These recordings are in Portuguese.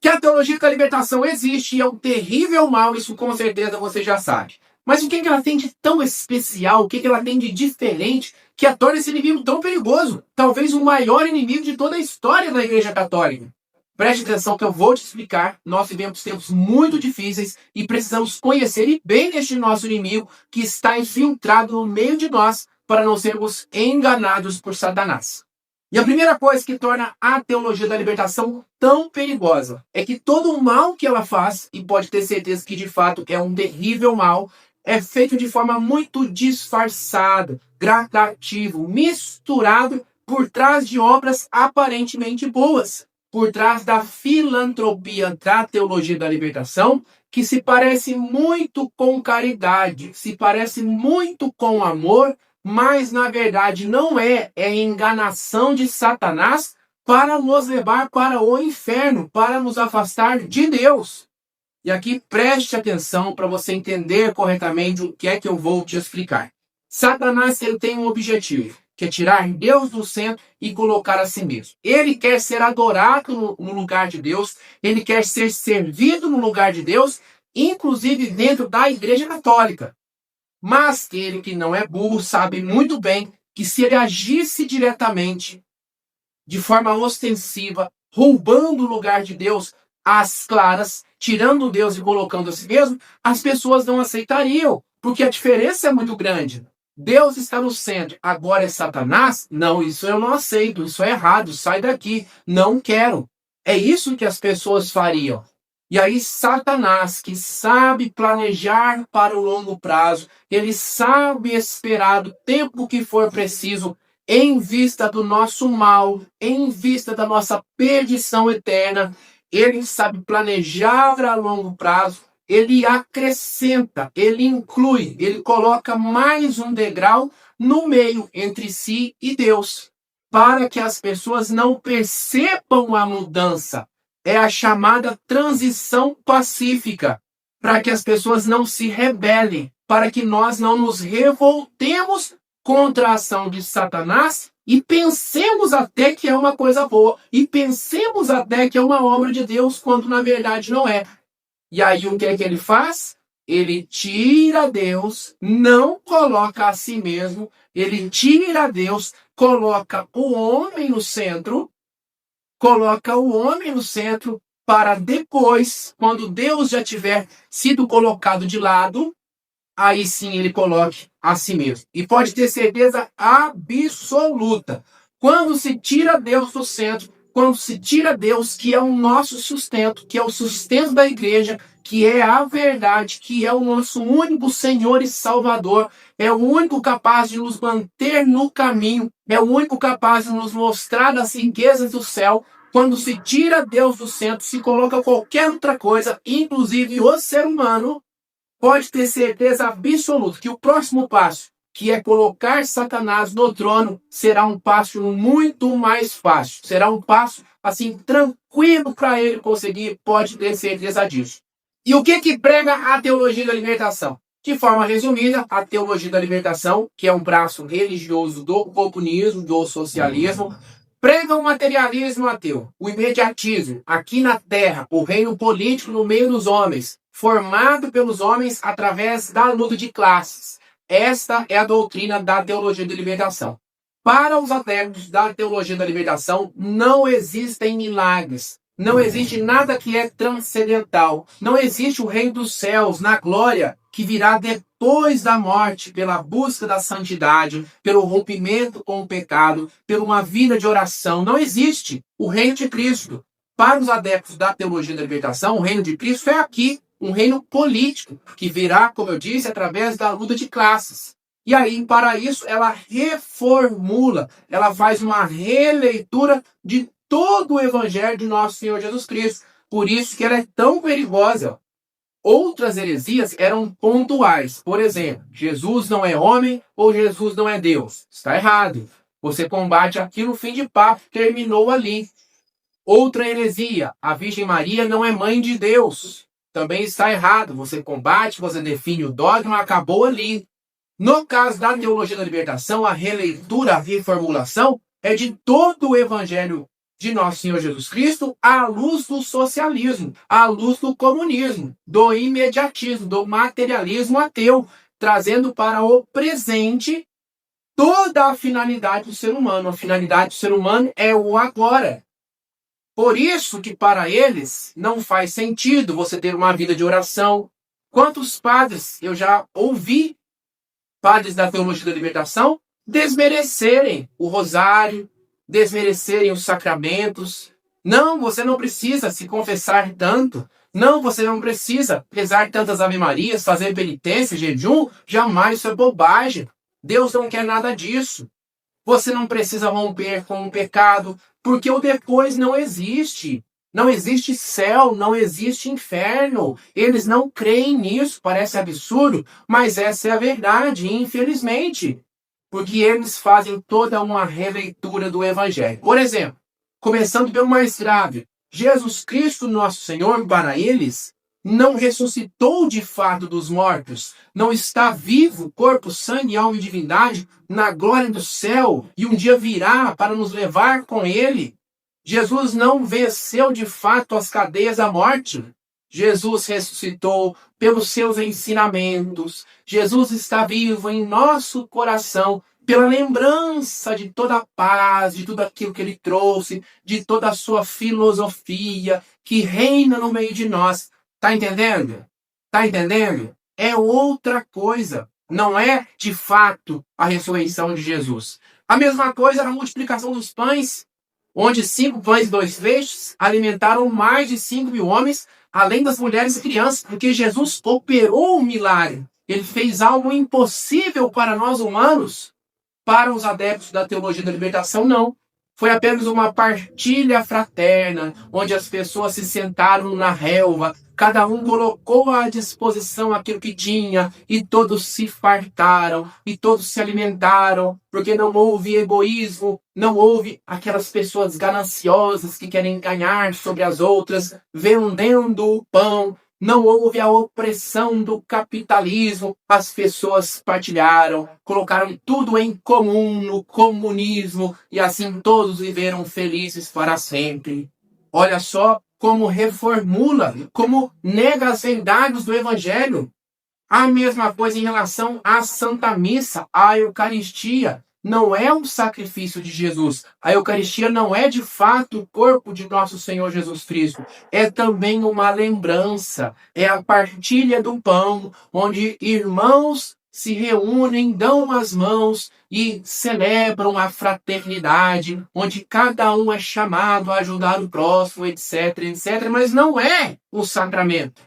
Que a teologia da libertação existe e é um terrível mal, isso com certeza você já sabe. Mas o que ela tem de tão especial, o que ela tem de diferente, que a torna esse inimigo tão perigoso? Talvez o maior inimigo de toda a história da Igreja Católica. Preste atenção que eu vou te explicar. Nós vivemos tempos muito difíceis e precisamos conhecer bem este nosso inimigo que está infiltrado no meio de nós para não sermos enganados por Satanás. E a primeira coisa que torna a teologia da libertação tão perigosa é que todo o mal que ela faz, e pode ter certeza que de fato é um terrível mal, é feito de forma muito disfarçada, gradativo, misturado por trás de obras aparentemente boas, por trás da filantropia da teologia da libertação, que se parece muito com caridade, se parece muito com amor, mas na verdade não é enganação de Satanás para nos levar para o inferno, para nos afastar de Deus. E aqui preste atenção para você entender corretamente o que é que eu vou te explicar. Satanás ele tem um objetivo, que é tirar Deus do centro e colocar a si mesmo. Ele quer ser adorado no lugar de Deus, ele quer ser servido no lugar de Deus, inclusive dentro da Igreja Católica. Mas ele que não é burro sabe muito bem que se ele agisse diretamente, de forma ostensiva, roubando o lugar de Deus às claras, tirando Deus e colocando a si mesmo, as pessoas não aceitariam, porque a diferença é muito grande. Deus está no centro, agora é Satanás? Não, isso eu não aceito, isso é errado, sai daqui, não quero. É isso que as pessoas fariam. E aí Satanás, que sabe planejar para o longo prazo, ele sabe esperar o tempo que for preciso em vista do nosso mal, em vista da nossa perdição eterna, ele sabe planejar a longo prazo, ele acrescenta, ele inclui, ele coloca mais um degrau no meio entre si e Deus, para que as pessoas não percebam a mudança. É a chamada transição pacífica, para que as pessoas não se rebelem, para que nós não nos revoltemos contra a ação de Satanás e pensemos até que é uma coisa boa, e pensemos até que é uma obra de Deus, quando na verdade não é. E aí o que é que ele faz? Ele tira Deus, não coloca a si mesmo, ele tira Deus, coloca o homem no centro, para depois, quando Deus já tiver sido colocado de lado, aí sim ele coloque a si mesmo. E pode ter certeza absoluta, quando se tira Deus do centro, quando se tira Deus, que é o nosso sustento, que é o sustento da igreja, que é a verdade, que é o nosso único Senhor e Salvador, é o único capaz de nos manter no caminho, é o único capaz de nos mostrar as riquezas do céu. Quando se tira Deus do centro, se coloca qualquer outra coisa, inclusive o ser humano, pode ter certeza absoluta que o próximo passo, que é colocar Satanás no trono, será um passo muito mais fácil. Será um passo, assim, tranquilo para ele conseguir, pode ter certeza disso. E o que prega a teologia da libertação? De forma resumida, a teologia da libertação, que é um braço religioso do comunismo, do socialismo, prega o materialismo ateu, o imediatismo, aqui na terra, o reino político no meio dos homens, formado pelos homens através da luta de classes. Esta é a doutrina da teologia da libertação. Para os adeptos da teologia da libertação, não existem milagres. Não existe nada que é transcendental. Não existe o reino dos céus, na glória, que virá depois da morte, pela busca da santidade, pelo rompimento com o pecado, por uma vida de oração. Não existe o reino de Cristo. Para os adeptos da teologia da libertação, o reino de Cristo é aqui, um reino político, que virá, como eu disse, através da luta de classes. E aí, para isso, ela reformula, ela faz uma releitura de todo o evangelho de nosso Senhor Jesus Cristo. Por isso que ela é tão perigosa. Outras heresias eram pontuais. Por exemplo, Jesus não é homem ou Jesus não é Deus. Está errado. Você combate aqui no fim de papo, terminou ali. Outra heresia, a Virgem Maria não é mãe de Deus. Também está errado. Você combate, você define o dogma, acabou ali. No caso da teologia da libertação, a releitura, a reformulação é de todo o evangelho de nosso Senhor Jesus Cristo à luz do socialismo, à luz do comunismo, do imediatismo, do materialismo ateu, trazendo para o presente toda a finalidade do ser humano. A finalidade do ser humano é o agora. Por isso que para eles não faz sentido você ter uma vida de oração. Quantos padres eu já ouvi, padres da teologia da libertação, desmerecerem o rosário, desmerecerem os sacramentos. Não, você não precisa se confessar tanto. Não, você não precisa rezar tantas ave-marias, fazer penitência, jejum. Jamais, isso é bobagem. Deus não quer nada disso. Você não precisa romper com o pecado, porque o depois não existe. Não existe céu, não existe inferno. Eles não creem nisso, parece absurdo, mas essa é a verdade, infelizmente. Porque eles fazem toda uma releitura do Evangelho. Por exemplo, começando pelo mais grave, Jesus Cristo, nosso Senhor, para eles, não ressuscitou de fato dos mortos, não está vivo, corpo, sangue, alma e divindade, na glória do céu, e um dia virá para nos levar com ele. Jesus não venceu de fato as cadeias da morte. Jesus ressuscitou pelos seus ensinamentos. Jesus está vivo em nosso coração pela lembrança de toda a paz, de tudo aquilo que ele trouxe, de toda a sua filosofia que reina no meio de nós. Tá entendendo? Tá entendendo? É outra coisa. Não é, de fato, a ressurreição de Jesus. A mesma coisa na multiplicação dos pães, onde 5 pães e 2 peixes alimentaram mais de 5.000 homens, além das mulheres e crianças, porque Jesus operou um milagre. Ele fez algo impossível para nós humanos. Para os adeptos da teologia da libertação, não. Foi apenas uma partilha fraterna, onde as pessoas se sentaram na relva, cada um colocou à disposição aquilo que tinha, e todos se fartaram, e todos se alimentaram, porque não houve egoísmo, não houve aquelas pessoas gananciosas que querem ganhar sobre as outras, vendendo o pão. Não houve a opressão do capitalismo, as pessoas partilharam, colocaram tudo em comum no comunismo e assim todos viveram felizes para sempre. Olha só como reformula, como nega as verdades do Evangelho. A mesma coisa em relação à Santa Missa, à Eucaristia. Não é um sacrifício de Jesus. A Eucaristia não é de fato o corpo de nosso Senhor Jesus Cristo. É também uma lembrança. É a partilha do pão, onde irmãos se reúnem, dão as mãos e celebram a fraternidade, onde cada um é chamado a ajudar o próximo, etc, etc. Mas não é o sacramento.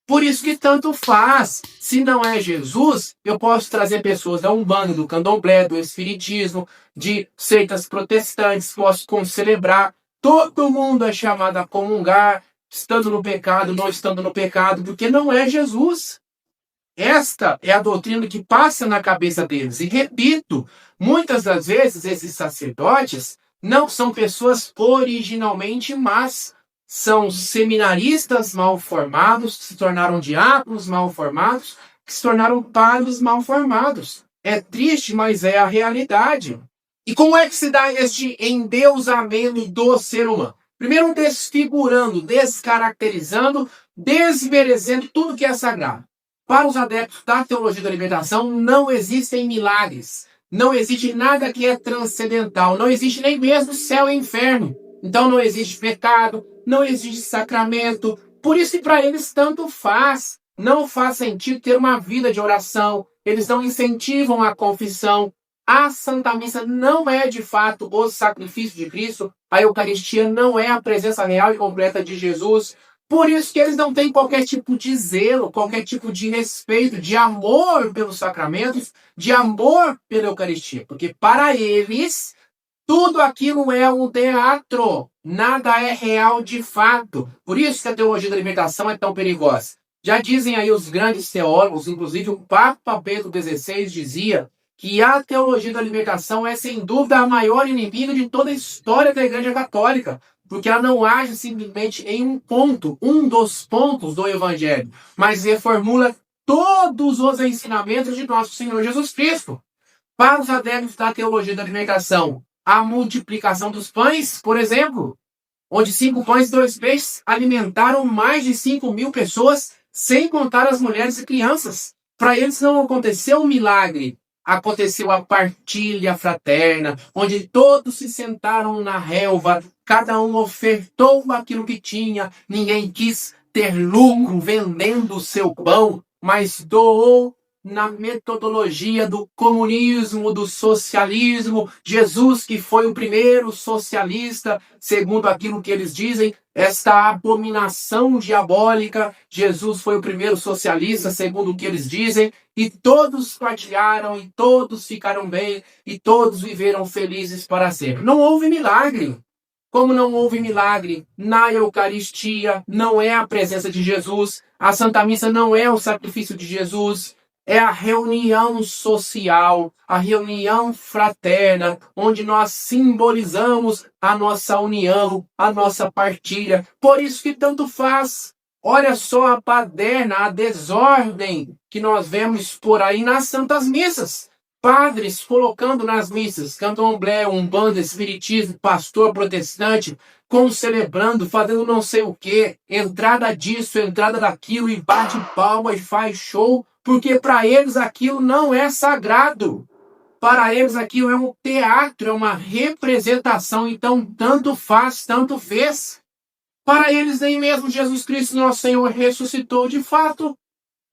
Por isso que tanto faz. Se não é Jesus, eu posso trazer pessoas da Umbanda, do Candomblé, do Espiritismo, de seitas protestantes, posso celebrar. Todo mundo é chamado a comungar, estando no pecado, não estando no pecado, porque não é Jesus. Esta é a doutrina que passa na cabeça deles. E repito, muitas das vezes esses sacerdotes não são pessoas originalmente más. São seminaristas mal formados, que se tornaram diáconos mal formados, que se tornaram padres mal formados. É triste, mas é a realidade. E como é que se dá este endeusamento do ser humano? Primeiro, desfigurando, descaracterizando, desmerecendo tudo que é sagrado. Para os adeptos da teologia da libertação, não existem milagres. Não existe nada que é transcendental. Não existe nem mesmo céu e inferno. Então não existe pecado, não existe sacramento. Por isso que para eles tanto faz. Não faz sentido ter uma vida de oração. Eles não incentivam a confissão. A Santa Missa não é de fato o sacrifício de Cristo. A Eucaristia não é a presença real e completa de Jesus. Por isso que eles não têm qualquer tipo de zelo, qualquer tipo de respeito, de amor pelos sacramentos, de amor pela Eucaristia. Porque para eles, tudo aquilo é um teatro. Nada é real de fato. Por isso que a teologia da libertação é tão perigosa. Já dizem aí os grandes teólogos, inclusive o Papa Bento XVI dizia que a teologia da libertação é sem dúvida a maior inimiga de toda a história da Igreja Católica. Porque ela não age simplesmente em um ponto, um dos pontos do Evangelho, mas reformula todos os ensinamentos de nosso Senhor Jesus Cristo. Para os adeptos da teologia da libertação, a multiplicação dos pães, por exemplo, onde 5 pães e 2 peixes alimentaram mais de 5.000 pessoas, sem contar as mulheres e crianças. Para eles não aconteceu um milagre, aconteceu a partilha fraterna, onde todos se sentaram na relva, cada um ofertou aquilo que tinha, ninguém quis ter lucro vendendo o seu pão, mas doou na metodologia do comunismo, do socialismo. Jesus, que foi o primeiro socialista, segundo aquilo que eles dizem, esta abominação diabólica, Jesus foi o primeiro socialista, segundo o que eles dizem, e todos partilharam, e todos ficaram bem, e todos viveram felizes para sempre. Não houve milagre. Como não houve milagre na Eucaristia, não é a presença de Jesus, a Santa Missa não é o sacrifício de Jesus, é a reunião social, a reunião fraterna, onde nós simbolizamos a nossa união, a nossa partilha. Por isso que tanto faz. Olha só a baderna, a desordem que nós vemos por aí nas santas missas. Padres colocando nas missas, candomblé, umbanda, espiritismo, pastor protestante, concelebrando, fazendo não sei o quê, entrada disso, entrada daquilo, e bate palma e faz show, porque para eles aquilo não é sagrado. Para eles aquilo é um teatro, é uma representação, então tanto faz, tanto fez. Para eles nem mesmo Jesus Cristo, nosso Senhor, ressuscitou de fato.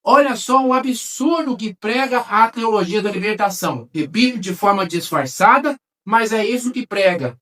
Olha só o absurdo que prega a teologia da libertação. Repito de forma disfarçada, mas é isso que prega.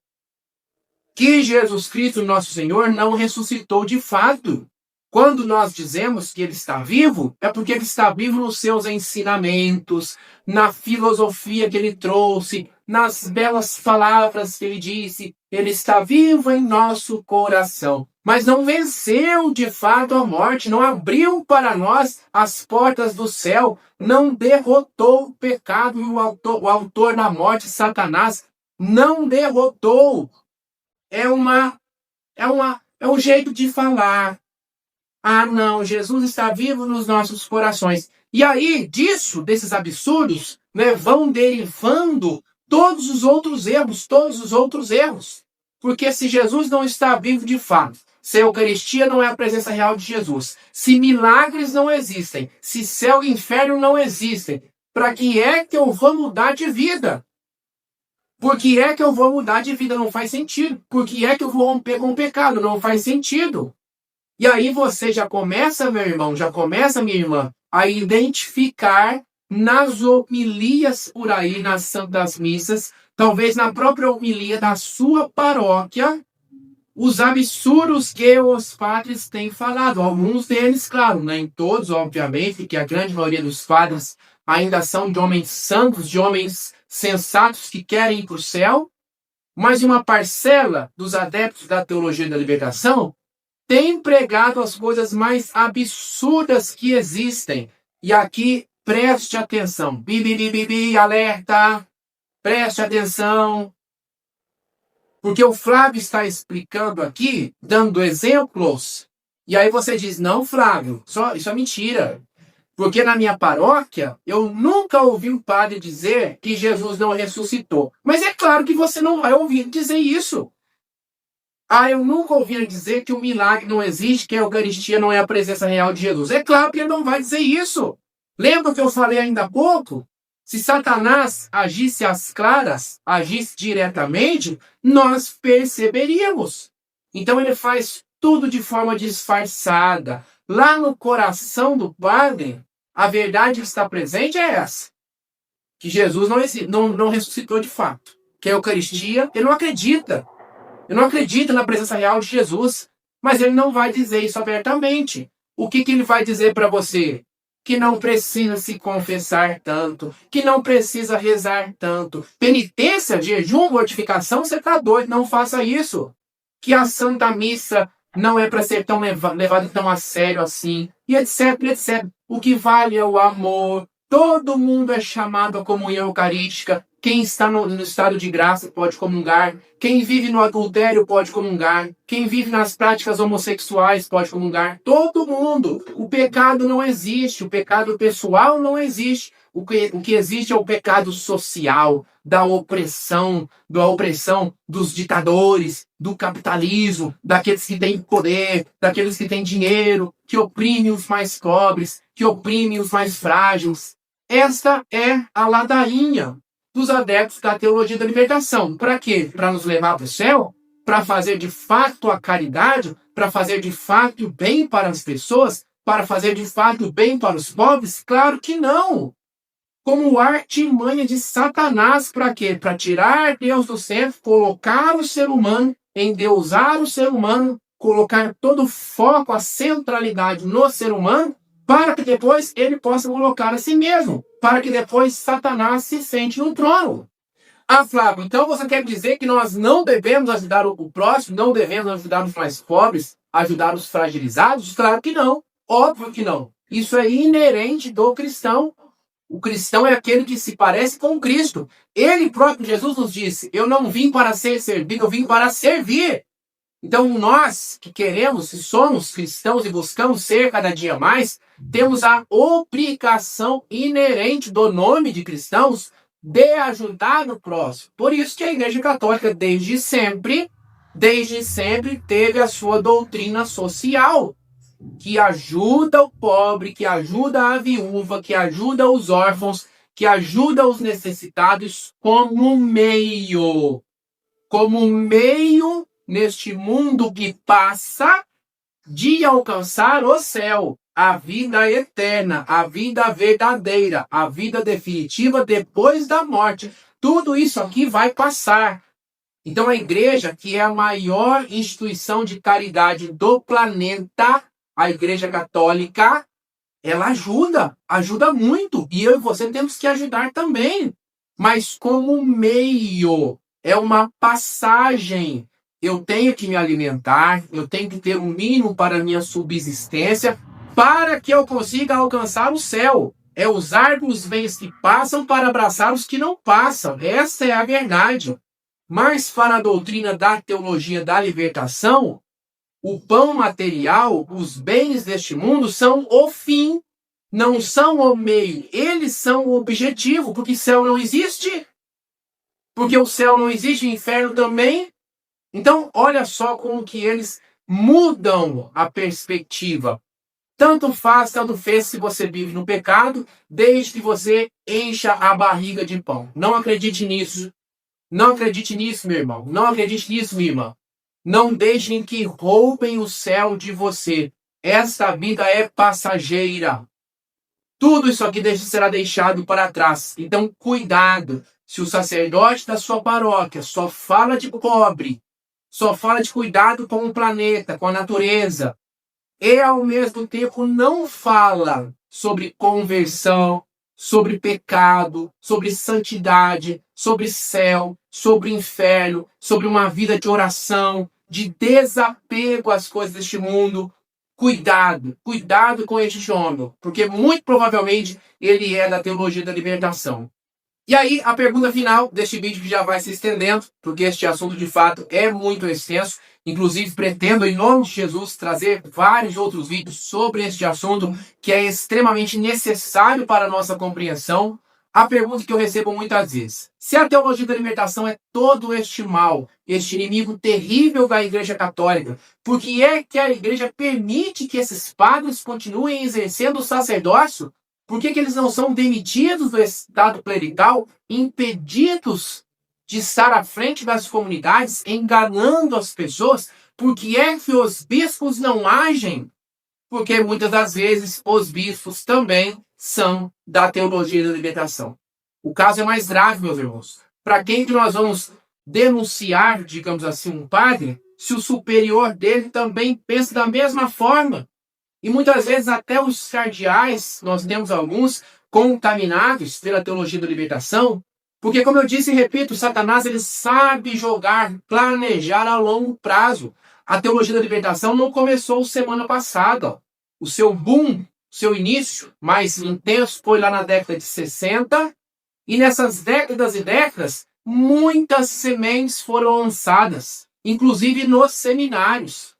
Que Jesus Cristo, nosso Senhor, não ressuscitou de fato. Quando nós dizemos que ele está vivo, é porque ele está vivo nos seus ensinamentos, na filosofia que ele trouxe, nas belas palavras que ele disse. Ele está vivo em nosso coração. Mas não venceu de fato a morte, não abriu para nós as portas do céu, não derrotou o pecado e o autor da morte, Satanás, não derrotou. É um jeito de falar. Ah, não, Jesus está vivo nos nossos corações. E aí, desses absurdos, né, vão derivando todos os outros erros. Porque se Jesus não está vivo de fato, se a Eucaristia não é a presença real de Jesus, se milagres não existem, se céu e inferno não existem, para que é que eu vou mudar de vida? Por que é que eu vou mudar de vida? Não faz sentido. Por que é que eu vou romper com o pecado? Não faz sentido. E aí você já começa, meu irmão, já começa, minha irmã, a identificar nas homilias por aí, nas santas missas, talvez na própria homilia da sua paróquia, os absurdos que os padres têm falado. Alguns deles, claro, nem todos, obviamente, que a grande maioria dos padres ainda são de homens santos, de homens sensatos que querem ir para o céu, mas uma parcela dos adeptos da teologia da libertação tem pregado as coisas mais absurdas que existem. E aqui, preste atenção. Bibi, alerta. Preste atenção. Porque o Flávio está explicando aqui, dando exemplos. E aí você diz, não, Flávio, isso é mentira. Porque na minha paróquia, eu nunca ouvi um padre dizer que Jesus não ressuscitou. Mas é claro que você não vai ouvir dizer isso. Ah, eu nunca ouvi dizer que o milagre não existe, que a Eucaristia não é a presença real de Jesus. É claro que ele não vai dizer isso. Lembra que eu falei ainda há pouco? Se Satanás agisse às claras, agisse diretamente, nós perceberíamos. Então ele faz tudo de forma disfarçada. Lá no coração do padre, a verdade que está presente é essa. Que Jesus não ressuscitou de fato. Que a Eucaristia, ele não acredita. Eu não acredito na presença real de Jesus, mas ele não vai dizer isso abertamente. O que ele vai dizer para você? Que não precisa se confessar tanto, que não precisa rezar tanto. Penitência, jejum, mortificação, você está doido, não faça isso. Que a Santa Missa não é para ser tão levada tão a sério assim, e etc, etc. O que vale é o amor. Todo mundo é chamado à comunhão eucarística. Quem está no estado de graça pode comungar. Quem vive no adultério pode comungar. Quem vive nas práticas homossexuais pode comungar. Todo mundo. O pecado não existe. O pecado pessoal não existe. O que existe é o pecado social, da opressão dos ditadores, do capitalismo, daqueles que têm poder, daqueles que têm dinheiro, que oprimem os mais pobres, que oprimem os mais frágeis. Esta é a ladainha dos adeptos da teologia da libertação. Para quê? Para nos levar para o céu? Para fazer de fato a caridade? Para fazer de fato o bem para as pessoas? Para fazer de fato o bem para os pobres? Claro que não! Como artimanha de Satanás, para quê? Para tirar Deus do centro, colocar o ser humano, endeusar o ser humano, colocar todo o foco, a centralidade no ser humano, para que depois ele possa colocar a si mesmo, para que depois Satanás se sente no trono. Ah, Flávio, então você quer dizer que nós não devemos ajudar o próximo, não devemos ajudar os mais pobres, ajudar os fragilizados? Claro que não, óbvio que não. Isso é inerente do cristão. O cristão é aquele que se parece com Cristo. Ele próprio, Jesus nos disse, eu não vim para ser servido, eu vim para servir. Então nós que queremos, se somos cristãos e buscamos ser cada dia mais, temos a obrigação inerente do nome de cristãos de ajudar o próximo. Por isso que a Igreja Católica desde sempre teve a sua doutrina social, que ajuda o pobre, que ajuda a viúva, que ajuda os órfãos, que ajuda os necessitados como meio neste mundo que passa de alcançar o céu, a vida eterna, a vida verdadeira, a vida definitiva depois da morte. Tudo isso aqui vai passar. Então a igreja, que é a maior instituição de caridade do planeta, a Igreja Católica, ela ajuda muito. E eu e você temos que ajudar também. Mas como meio, é uma passagem. Eu tenho que me alimentar, eu tenho que ter um mínimo para a minha subsistência, para que eu consiga alcançar o céu. É usar os bens que passam para abraçar os que não passam. Essa é a verdade. Mas para a doutrina da teologia da libertação, o pão material, os bens deste mundo são o fim, não são o meio. Eles são o objetivo, porque céu não existe. Porque o céu não existe, o inferno também. Então, olha só como que eles mudam a perspectiva. Tanto fez se você vive no pecado, desde que você encha a barriga de pão. Não acredite nisso. Não acredite nisso, meu irmão. Não acredite nisso, minha irmã. Não deixem que roubem o céu de você. Esta vida é passageira. Tudo isso aqui será deixado para trás. Então, cuidado. Se o sacerdote da sua paróquia só fala de pobre, só fala de cuidado com o planeta, com a natureza, e ao mesmo tempo não fala sobre conversão, sobre pecado, sobre santidade, sobre céu, sobre inferno, sobre uma vida de oração, de desapego às coisas deste mundo. Cuidado com este homem, porque muito provavelmente ele é da teologia da libertação. E aí, a pergunta final deste vídeo, que já vai se estendendo, porque este assunto de fato é muito extenso. Inclusive, pretendo, em nome de Jesus, trazer vários outros vídeos sobre este assunto, que é extremamente necessário para a nossa compreensão. A pergunta que eu recebo muitas vezes: se a teologia da libertação é todo este mal, este inimigo terrível da Igreja Católica, por que é que a Igreja permite que esses padres continuem exercendo o sacerdócio? Por que eles não são demitidos do estado clerical, impedidos de estar à frente das comunidades, enganando as pessoas? Por que é que os bispos não agem? Porque muitas das vezes os bispos também são da teologia da libertação. O caso é mais grave, meus irmãos. Para quem que nós vamos denunciar, digamos assim, um padre, se o superior dele também pensa da mesma forma? E muitas vezes até os cardeais, nós temos alguns contaminados pela teologia da libertação, porque, como eu disse e repito, Satanás ele sabe jogar, planejar a longo prazo. A teologia da libertação não começou semana passada. O seu boom, seu início mais intenso foi lá na década de 60, E nessas décadas e décadas, muitas sementes foram lançadas, inclusive nos seminários.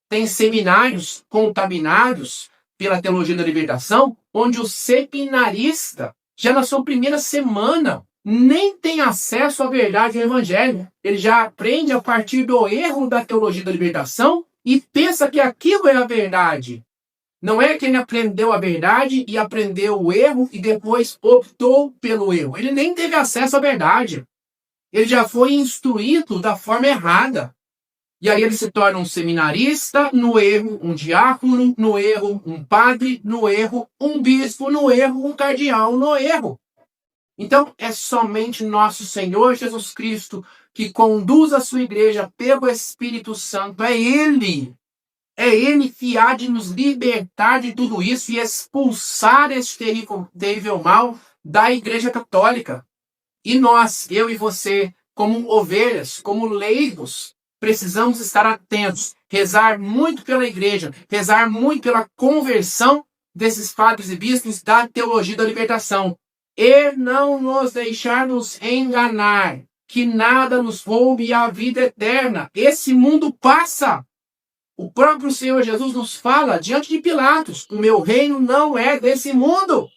Tem seminários contaminados pela teologia da libertação, onde o seminarista, já na sua primeira semana, nem tem acesso à verdade do evangelho. Ele já aprende a partir do erro da teologia da libertação e pensa que aquilo é a verdade. Não é que ele aprendeu a verdade e aprendeu o erro e depois optou pelo erro. Ele nem teve acesso à verdade. Ele já foi instruído da forma errada. E aí ele se torna um seminarista, no erro, um diácono, no erro, um padre, no erro, um bispo, no erro, um cardeal, no erro. Então, é somente nosso Senhor Jesus Cristo que conduz a sua igreja pelo Espírito Santo. É Ele que há de nos libertar de tudo isso e expulsar esse terrível mal da Igreja Católica. E nós, eu e você, como ovelhas, como leigos, precisamos estar atentos, rezar muito pela igreja, rezar muito pela conversão desses padres e bispos da teologia da libertação. E não nos deixarmos enganar, que nada nos roube a vida eterna. Esse mundo passa. O próprio Senhor Jesus nos fala diante de Pilatos: o meu reino não é desse mundo.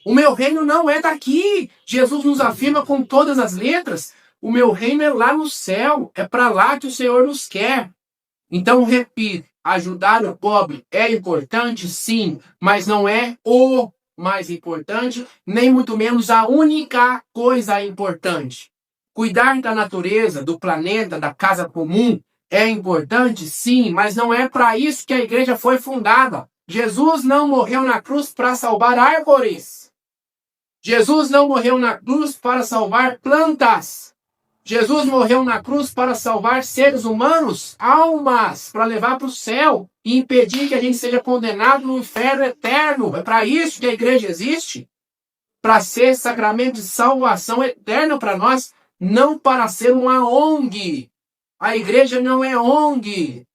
O meu reino não é daqui. Jesus nos afirma com todas as letras: o meu reino é lá no céu. É para lá que o Senhor nos quer. Então, repito, ajudar o pobre é importante, sim, mas não é o mais importante, nem muito menos a única coisa importante. Cuidar da natureza, do planeta, da casa comum é importante, sim, mas não é para isso que a igreja foi fundada. Jesus não morreu na cruz para salvar árvores. Jesus não morreu na cruz para salvar plantas. Jesus morreu na cruz para salvar seres humanos, almas, para levar para o céu e impedir que a gente seja condenado no inferno eterno. É para isso que a igreja existe, para ser sacramento de salvação eterna para nós, não para ser uma ONG. A igreja não é ONG.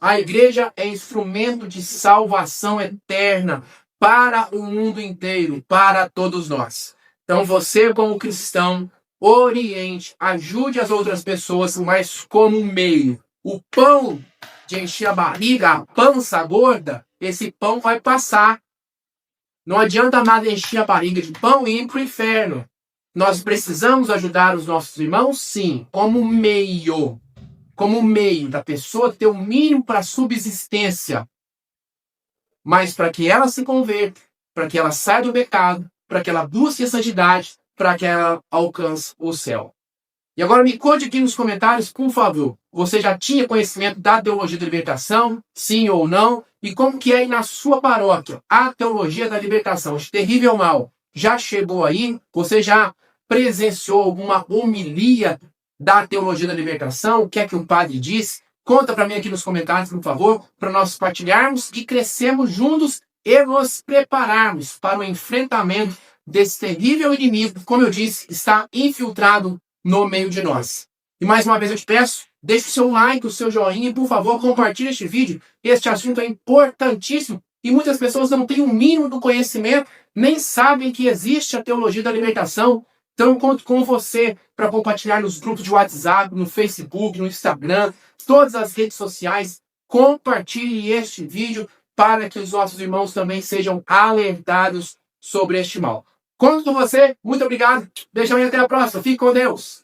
A igreja é instrumento de salvação eterna para o mundo inteiro, para todos nós. Então você, como cristão, oriente, ajude as outras pessoas, mas como meio. O pão de encher a barriga, a pança gorda, esse pão vai passar. Não adianta nada encher a barriga de pão e ir para o inferno. Nós precisamos ajudar os nossos irmãos, sim, como meio. Como meio da pessoa ter o mínimo para subsistência. Mas para que ela se converta, para que ela saia do pecado, para que ela busque a santidade, para que ela alcance o céu. E agora me conte aqui nos comentários, por favor. Você já tinha conhecimento da teologia da libertação? Sim ou não? E como que é aí na sua paróquia a teologia da libertação? Esse terrível mal já chegou aí? Você já presenciou alguma homilia da teologia da libertação? O que é que um padre diz? Conta para mim aqui nos comentários, por favor, para nós partilharmos e crescermos juntos e nos prepararmos para o enfrentamento desse terrível inimigo, como eu disse, está infiltrado no meio de nós. E mais uma vez eu te peço, deixe o seu like, o seu joinha e, por favor, compartilhe este vídeo. Este assunto é importantíssimo e muitas pessoas não têm o mínimo do conhecimento, nem sabem que existe a teologia da libertação. Então eu conto com você para compartilhar nos grupos de WhatsApp, no Facebook, no Instagram, todas as redes sociais. Compartilhe este vídeo para que os nossos irmãos também sejam alertados sobre este mal. Conto com você, muito obrigado, beijão e até a próxima, fique com Deus.